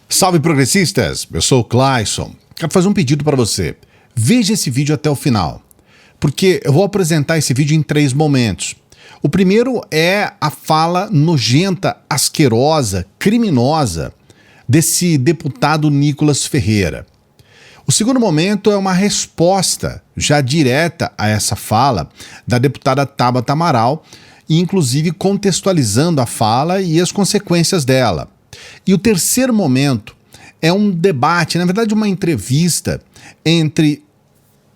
Salve progressistas, eu sou o Clayson. Quero fazer um pedido para você. Veja esse vídeo até o final, porque eu vou apresentar esse vídeo em 3 momentos. O primeiro é a fala nojenta, asquerosa, criminosa desse deputado Nicolas Ferreira. O segundo momento é uma resposta já direta a essa fala da deputada Tabata Amaral, e inclusive contextualizando a fala e as consequências dela. E o terceiro momento é um debate, na verdade uma entrevista entre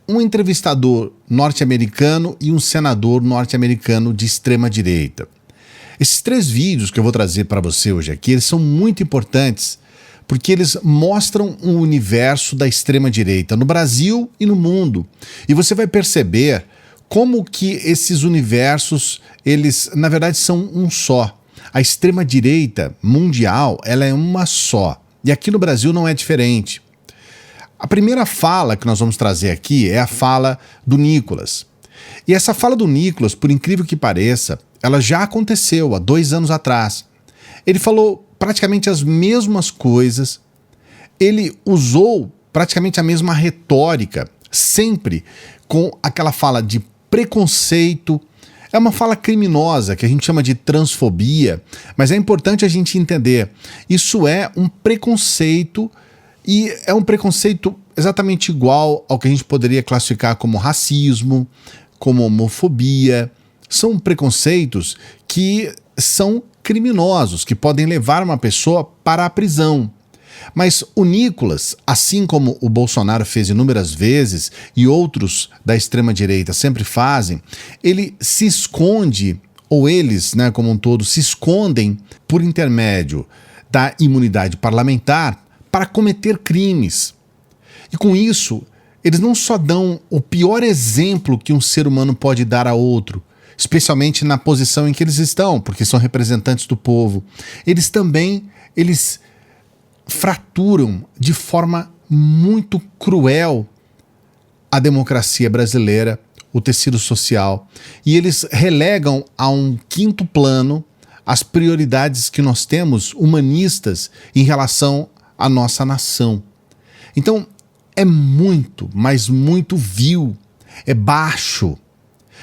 um entrevistador norte-americano e um senador norte-americano de extrema-direita. Esses 3 vídeos que eu vou trazer para você hoje aqui, eles são muito importantes porque eles mostram um universo da extrema-direita no Brasil e no mundo. E você vai perceber como que esses universos, eles na verdade são um só. A extrema-direita mundial, ela é uma só. E aqui no Brasil não é diferente. A primeira fala que nós vamos trazer aqui é a fala do Nicolas. E essa fala do Nicolas, por incrível que pareça, ela já aconteceu há 2 anos atrás. Ele falou praticamente as mesmas coisas, ele usou praticamente a mesma retórica, sempre com aquela fala de preconceito. É uma fala criminosa, que a gente chama de transfobia, mas é importante a gente entender. Isso é um preconceito, e é um preconceito exatamente igual ao que a gente poderia classificar como racismo, como homofobia. São preconceitos que são criminosos, que podem levar uma pessoa para a prisão. Mas o Nicolas, assim como o Bolsonaro fez inúmeras vezes e outros da extrema-direita sempre fazem, ele se esconde, ou eles, como um todo, se escondem por intermédio da imunidade parlamentar para cometer crimes. E com isso, eles não só dão o pior exemplo que um ser humano pode dar a outro, especialmente na posição em que eles estão, porque são representantes do povo, eles fraturam de forma muito cruel a democracia brasileira, o tecido social, e eles relegam a um 5º plano as prioridades que nós temos humanistas em relação à nossa nação. Então é muito, mas muito vil, é baixo.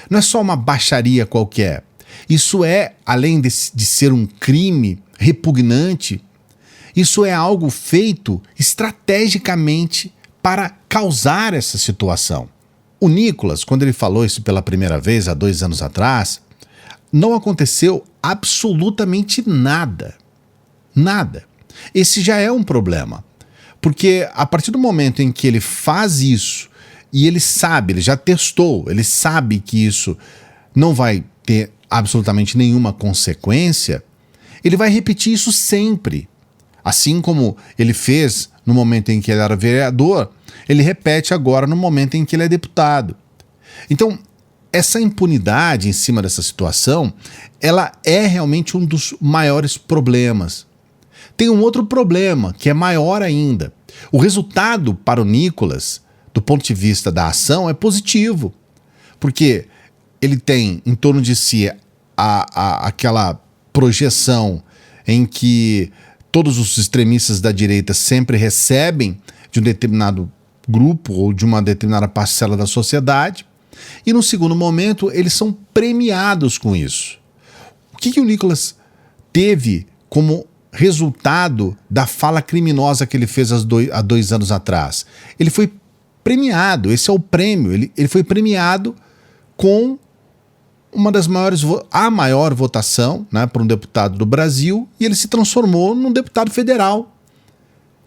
Não é só uma baixaria qualquer. Isso é, além de ser um crime repugnante, isso é algo feito estrategicamente para causar essa situação. O Nicolas, quando ele falou isso pela primeira vez, há 2 anos atrás, não aconteceu absolutamente nada. Nada. Esse já é um problema. Porque a partir do momento em que ele faz isso, e ele sabe, ele já testou, ele sabe que isso não vai ter absolutamente nenhuma consequência, ele vai repetir isso sempre. Assim como ele fez no momento em que ele era vereador, ele repete agora no momento em que ele é deputado. Então, essa impunidade em cima dessa situação, ela é realmente um dos maiores problemas. Tem um outro problema, que é maior ainda. O resultado para o Nicolas, do ponto de vista da ação, é positivo, porque ele tem em torno de si aquela projeção em que todos os extremistas da direita sempre recebem de um determinado grupo ou de uma determinada parcela da sociedade, e no segundo momento eles são premiados com isso. O que o Nicolas teve como resultado da fala criminosa que ele fez há 2 anos atrás? Ele foi premiado, esse é o prêmio, ele foi premiado com a maior votação, para um deputado do Brasil, e ele se transformou num deputado federal.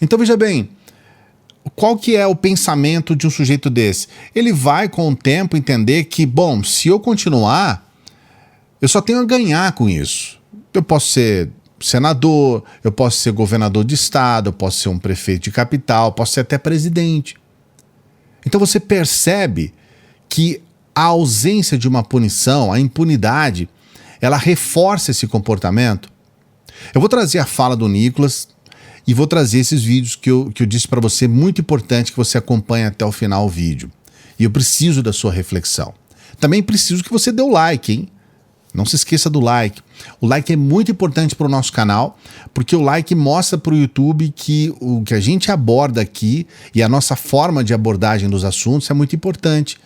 Então veja bem, qual que é o pensamento de um sujeito desse? Ele vai com o tempo entender que, bom, se eu continuar, eu só tenho a ganhar com isso. Eu posso ser senador, eu posso ser governador de estado, eu posso ser um prefeito de capital, posso ser até presidente. Então você percebe que a ausência de uma punição, a impunidade, ela reforça esse comportamento. Eu vou trazer a fala do Nicolas e vou trazer esses vídeos que eu disse para você, muito importante que você acompanhe até o final o vídeo. E eu preciso da sua reflexão. Também preciso que você dê o like, hein? Não se esqueça do like. O like é muito importante para o nosso canal, porque o like mostra para o YouTube que o que a gente aborda aqui e a nossa forma de abordagem dos assuntos é muito importante.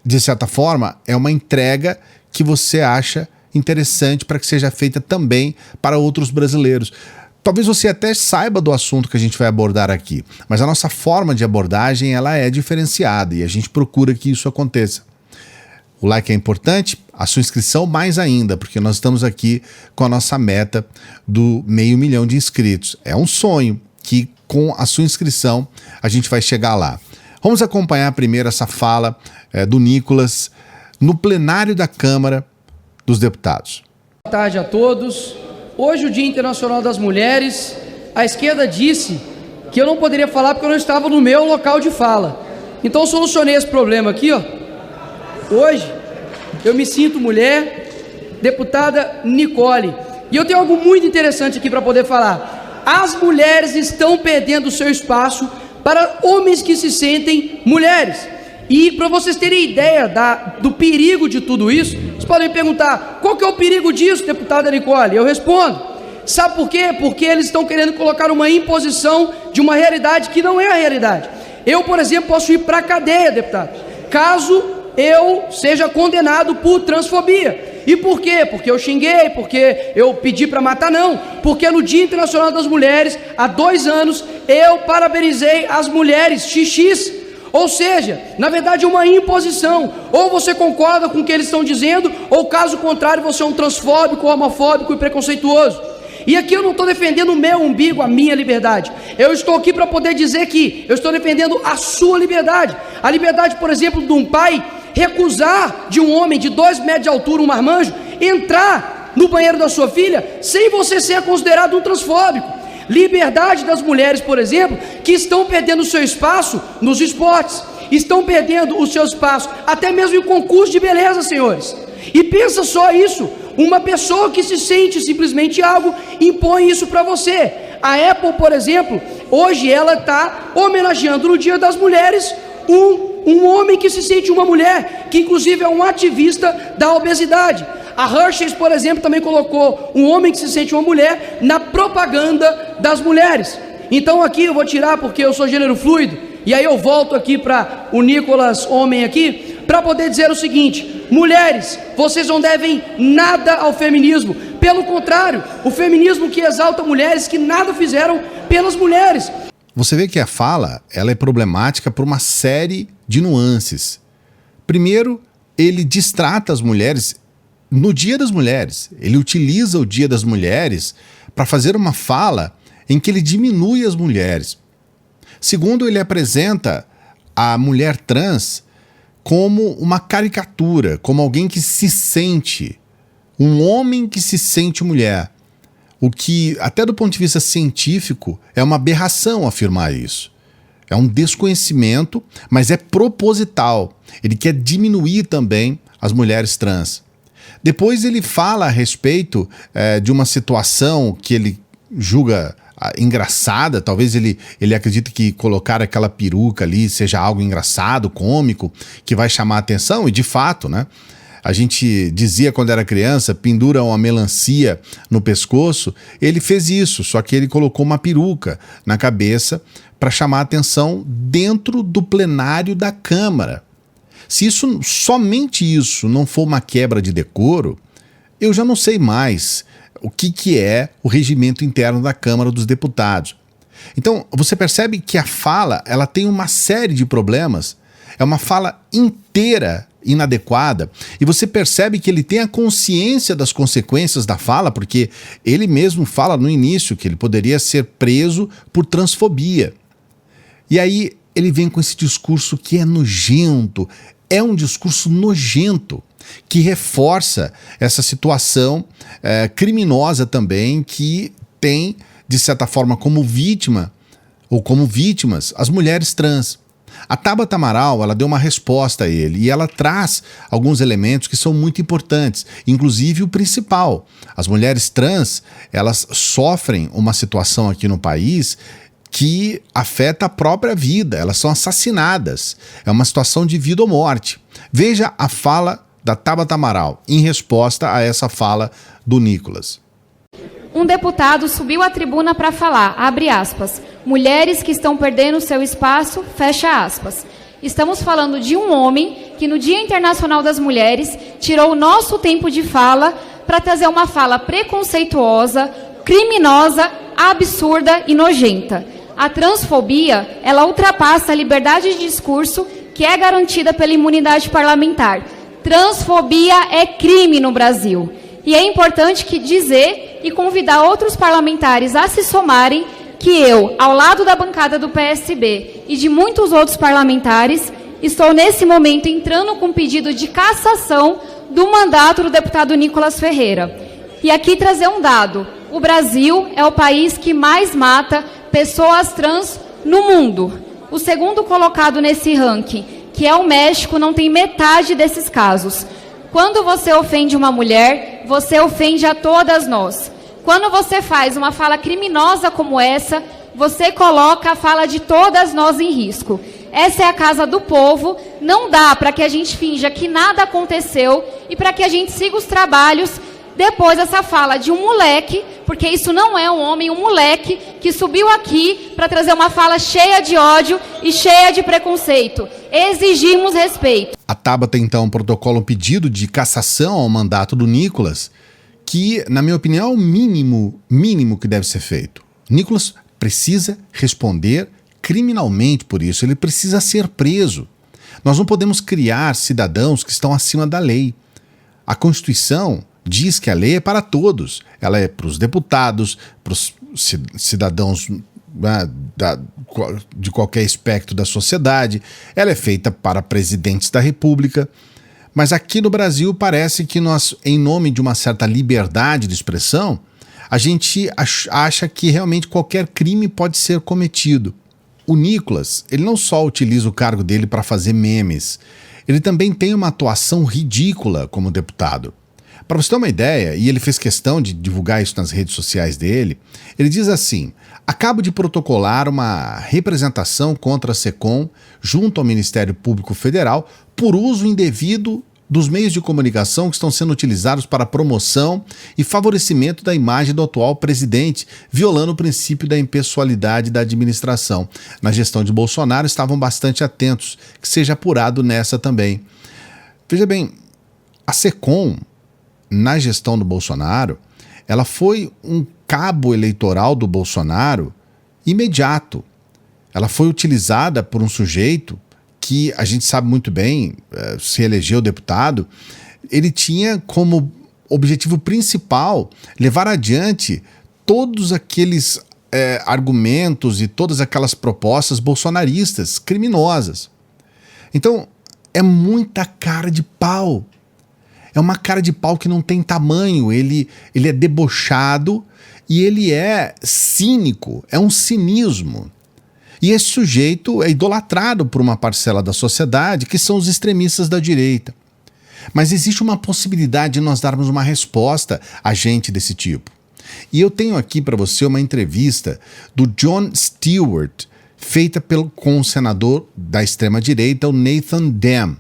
De certa forma, é uma entrega que você acha interessante para que seja feita também para outros brasileiros. Talvez você até saiba do assunto que a gente vai abordar aqui, mas a nossa forma de abordagem ela é diferenciada e a gente procura que isso aconteça. O like é importante, a sua inscrição mais ainda, porque nós estamos aqui com a nossa meta do 500 mil de inscritos. É um sonho que com a sua inscrição a gente vai chegar lá. Vamos acompanhar primeiro essa fala do Nicolas no plenário da Câmara dos Deputados. Boa tarde a todos. Hoje, o Dia Internacional das Mulheres, a esquerda disse que eu não poderia falar porque eu não estava no meu local de fala. Então, eu solucionei esse problema aqui, ó. Hoje, eu me sinto mulher, deputada Nicole. E eu tenho algo muito interessante aqui para poder falar. As mulheres estão perdendo o seu espaço para homens que se sentem mulheres. E para vocês terem ideia do perigo de tudo isso, vocês podem me perguntar, qual que é o perigo disso, deputada Nicole? Eu respondo, sabe por quê? Porque eles estão querendo colocar uma imposição de uma realidade que não é a realidade. Eu, por exemplo, posso ir para a cadeia, deputado, caso eu seja condenado por transfobia. E por quê? Porque eu xinguei, porque eu pedi para matar? Não, porque no Dia Internacional das Mulheres, há 2 anos, eu parabenizei as mulheres xixis. Ou seja, na verdade é uma imposição. Ou você concorda com o que eles estão dizendo, ou caso contrário você é um transfóbico, homofóbico e preconceituoso. E aqui eu não estou defendendo o meu umbigo, a minha liberdade. Eu estou aqui para poder dizer que eu estou defendendo a sua liberdade. A liberdade, por exemplo, de um pai recusar de um homem de 2 metros de altura, um marmanjo, entrar no banheiro da sua filha sem você ser considerado um transfóbico. Liberdade das mulheres, por exemplo, que estão perdendo o seu espaço nos esportes, estão perdendo o seu espaço até mesmo em concurso de beleza, senhores. E pensa só isso, uma pessoa que se sente simplesmente algo, impõe isso para você. A Apple, por exemplo, hoje ela está homenageando no Dia das Mulheres um homem que se sente uma mulher, que inclusive é um ativista da obesidade. A Hershey's, por exemplo, também colocou um homem que se sente uma mulher na propaganda das mulheres. Então aqui eu vou tirar porque eu sou gênero fluido, e aí eu volto aqui para o Nicolas, homem aqui, para poder dizer o seguinte: mulheres, vocês não devem nada ao feminismo. Pelo contrário, o feminismo que exalta mulheres que nada fizeram pelas mulheres. Você vê que a fala ela é problemática por uma série de nuances. Primeiro, ele distrata as mulheres no Dia das Mulheres. Ele utiliza o Dia das Mulheres para fazer uma fala em que ele diminui as mulheres. Segundo, ele apresenta a mulher trans como uma caricatura, como alguém que se sente, um homem que se sente mulher. O que, até do ponto de vista científico, é uma aberração afirmar isso. É um desconhecimento, mas é proposital. Ele quer diminuir também as mulheres trans. Depois ele fala a respeito de uma situação que ele julga engraçada, talvez ele acredite que colocar aquela peruca ali seja algo engraçado, cômico, que vai chamar a atenção, e de fato, né? A gente dizia quando era criança, pendura uma melancia no pescoço. Ele fez isso, só que ele colocou uma peruca na cabeça para chamar a atenção dentro do plenário da Câmara. Se isso, somente isso, não for uma quebra de decoro, eu já não sei mais o que é o regimento interno da Câmara dos Deputados. Então, você percebe que a fala ela tem uma série de problemas, é uma fala inteira inadequada, e você percebe que ele tem a consciência das consequências da fala, porque ele mesmo fala no início que ele poderia ser preso por transfobia. E aí ele vem com esse discurso que é nojento, é um discurso nojento, que reforça essa situação criminosa também, que tem, de certa forma, como vítima, ou como vítimas, as mulheres trans. A Tabata Amaral, ela deu uma resposta a ele e ela traz alguns elementos que são muito importantes, inclusive o principal. As mulheres trans, elas sofrem uma situação aqui no país que afeta a própria vida, elas são assassinadas. É uma situação de vida ou morte. Veja a fala da Tabata Amaral, em resposta a essa fala do Nicolas. Um deputado subiu à tribuna para falar, abre aspas, mulheres que estão perdendo seu espaço, fecha aspas. Estamos falando de um homem que no Dia Internacional das Mulheres tirou o nosso tempo de fala para trazer uma fala preconceituosa, criminosa, absurda e nojenta. A transfobia, ela ultrapassa a liberdade de discurso que é garantida pela imunidade parlamentar. Transfobia é crime no Brasil. E é importante dizer e convidar outros parlamentares a se somarem que eu, ao lado da bancada do PSB e de muitos outros parlamentares, estou nesse momento entrando com pedido de cassação do mandato do deputado Nicolas Ferreira. E aqui trazer um dado. O Brasil é o país que mais mata pessoas trans no mundo. O segundo colocado nesse ranking, que é o México, não tem metade desses casos. Quando você ofende uma mulher, você ofende a todas nós. Quando você faz uma fala criminosa como essa, você coloca a fala de todas nós em risco. Essa é a casa do povo, não dá para que a gente finja que nada aconteceu e para que a gente siga os trabalhos depois dessa fala de um moleque, porque isso não é um homem, um moleque que subiu aqui para trazer uma fala cheia de ódio e cheia de preconceito. Exigimos respeito. A Tabata, então, protocola um pedido de cassação ao mandato do Nicolas, que, na minha opinião, é o mínimo que deve ser feito. Nicolas precisa responder criminalmente por isso, ele precisa ser preso. Nós não podemos criar cidadãos que estão acima da lei. A Constituição diz que a lei é para todos. Ela é para os deputados, para os cidadãos de qualquer espectro da sociedade. Ela é feita para presidentes da República. Mas aqui no Brasil parece que nós, em nome de uma certa liberdade de expressão, a gente acha que realmente qualquer crime pode ser cometido. O Nicolas, ele não só utiliza o cargo dele para fazer memes, ele também tem uma atuação ridícula como deputado. Para você ter uma ideia, e ele fez questão de divulgar isso nas redes sociais dele, ele diz assim: acabo de protocolar uma representação contra a SECOM junto ao Ministério Público Federal por uso indevido dos meios de comunicação que estão sendo utilizados para promoção e favorecimento da imagem do atual presidente, violando o princípio da impessoalidade da administração. Na gestão de Bolsonaro estavam bastante atentos, que seja apurado nessa também. Veja bem, a SECOM, na gestão do Bolsonaro, ela foi um cabo eleitoral do Bolsonaro imediato. Ela foi utilizada por um sujeito que a gente sabe muito bem, se elegeu deputado, ele tinha como objetivo principal levar adiante todos aqueles argumentos e todas aquelas propostas bolsonaristas, criminosas. Então, é muita cara de pau. É uma cara de pau que não tem tamanho, ele é debochado e ele é cínico, é um cinismo. E esse sujeito é idolatrado por uma parcela da sociedade, que são os extremistas da direita. Mas existe uma possibilidade de nós darmos uma resposta a gente desse tipo. E eu tenho aqui para você uma entrevista do Jon Stewart, feita com o senador da extrema-direita, o Nathan Dehm.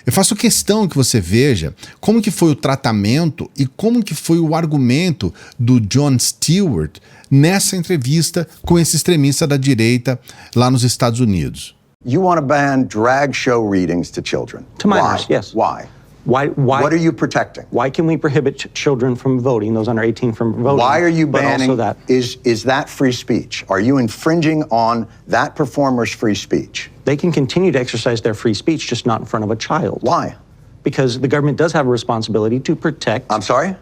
Eu faço questão que você veja como que foi o tratamento e como que foi o argumento do Jon Stewart nessa entrevista com esse extremista da direita lá nos Estados Unidos. You want to ban drag show readings to children? To minors, yes. Why? Why? What are you protecting? Why can we prohibit children from voting, those under 18 from voting? Why are you banning? Also that? Is that free speech? Are you infringing on that performer's free speech? They can continue to exercise their free speech, just not in front of a child. Why? Because the government does have a responsibility to protect. I'm sorry?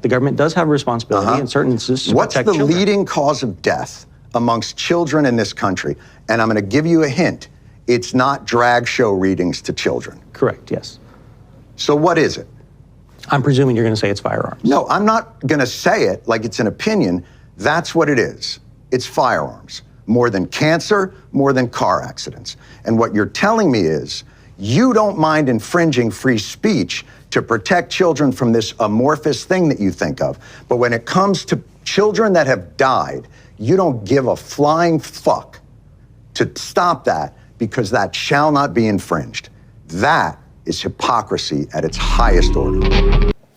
The government does have a responsibility in certain instances to What's protect the children. leading cause of death amongst children in this country? And I'm going to give you a hint. It's not drag show readings to children. Correct, yes. So what is it? I'm presuming you're going to say it's firearms. No, I'm not going to say it like it's an opinion. That's what it is. It's firearms. More than cancer, more than car accidents. And what you're telling me is you don't mind infringing free speech to protect children from this amorphous thing that you think of. But when it comes to children that have died, you don't give a flying fuck to stop that because that shall not be infringed. That is hypocrisy at its highest order.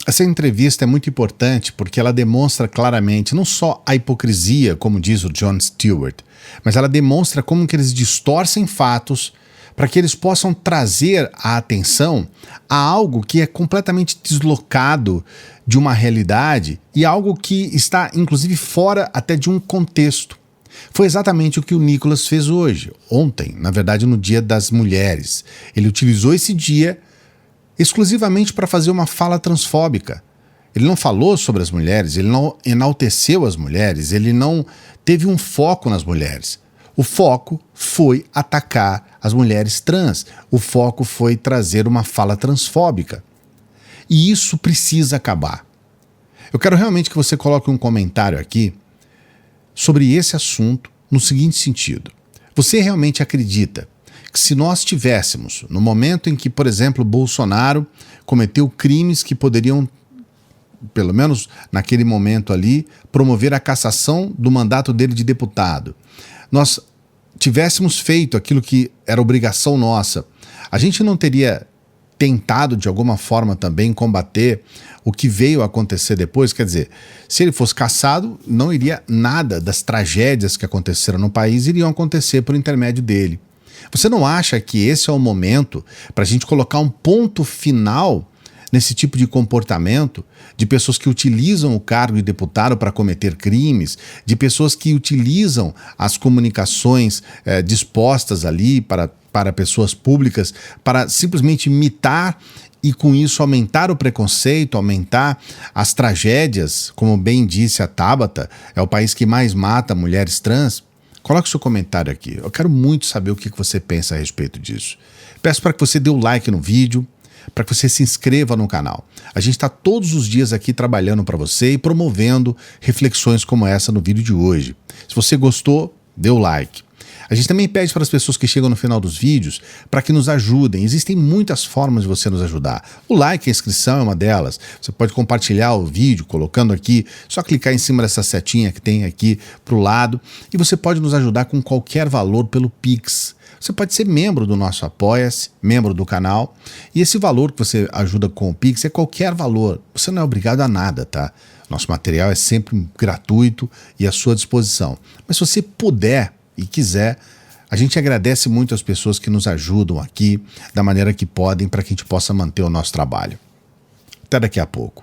Essa entrevista é muito importante porque ela demonstra claramente não só a hipocrisia, como diz o Jon Stewart, mas ela demonstra como que eles distorcem fatos para que eles possam trazer a atenção a algo que é completamente deslocado de uma realidade e algo que está, inclusive, fora até de um contexto. Foi exatamente o que o Nicolas fez hoje, ontem, na verdade, no Dia das Mulheres. Ele utilizou esse dia exclusivamente para fazer uma fala transfóbica. Ele não falou sobre as mulheres, ele não enalteceu as mulheres, ele não teve um foco nas mulheres. O foco foi atacar as mulheres trans. O foco foi trazer uma fala transfóbica. E isso precisa acabar. Eu quero realmente que você coloque um comentário aqui sobre esse assunto no seguinte sentido. Você realmente acredita que se nós tivéssemos, no momento em que, por exemplo, Bolsonaro cometeu crimes que poderiam, pelo menos naquele momento ali, promover a cassação do mandato dele de deputado, nós tivéssemos feito aquilo que era obrigação nossa, a gente não teria tentado de alguma forma também combater o que veio a acontecer depois? Quer dizer, se ele fosse cassado, não iria nada das tragédias que aconteceram no país iriam acontecer por intermédio dele. Você não acha que esse é o momento para a gente colocar um ponto final nesse tipo de comportamento de pessoas que utilizam o cargo de deputado para cometer crimes, de pessoas que utilizam as comunicações dispostas ali para pessoas públicas para simplesmente imitar e com isso aumentar o preconceito, aumentar as tragédias, como bem disse a Tabata, é o país que mais mata mulheres trans? Coloque o seu comentário aqui. Eu quero muito saber o que você pensa a respeito disso. Peço para que você dê o like no vídeo, para que você se inscreva no canal. A gente está todos os dias aqui trabalhando para você e promovendo reflexões como essa no vídeo de hoje. Se você gostou, dê o like. A gente também pede para as pessoas que chegam no final dos vídeos para que nos ajudem. Existem muitas formas de você nos ajudar. O like, a inscrição é uma delas. Você pode compartilhar o vídeo colocando aqui, só clicar em cima dessa setinha que tem aqui para o lado. E você pode nos ajudar com qualquer valor pelo Pix. Você pode ser membro do nosso Apoia-se, membro do canal. E esse valor que você ajuda com o Pix é qualquer valor. Você não é obrigado a nada, tá? Nosso material é sempre gratuito e à sua disposição. Mas se você puder e quiser, a gente agradece muito as pessoas que nos ajudam aqui da maneira que podem para que a gente possa manter o nosso trabalho. Até daqui a pouco.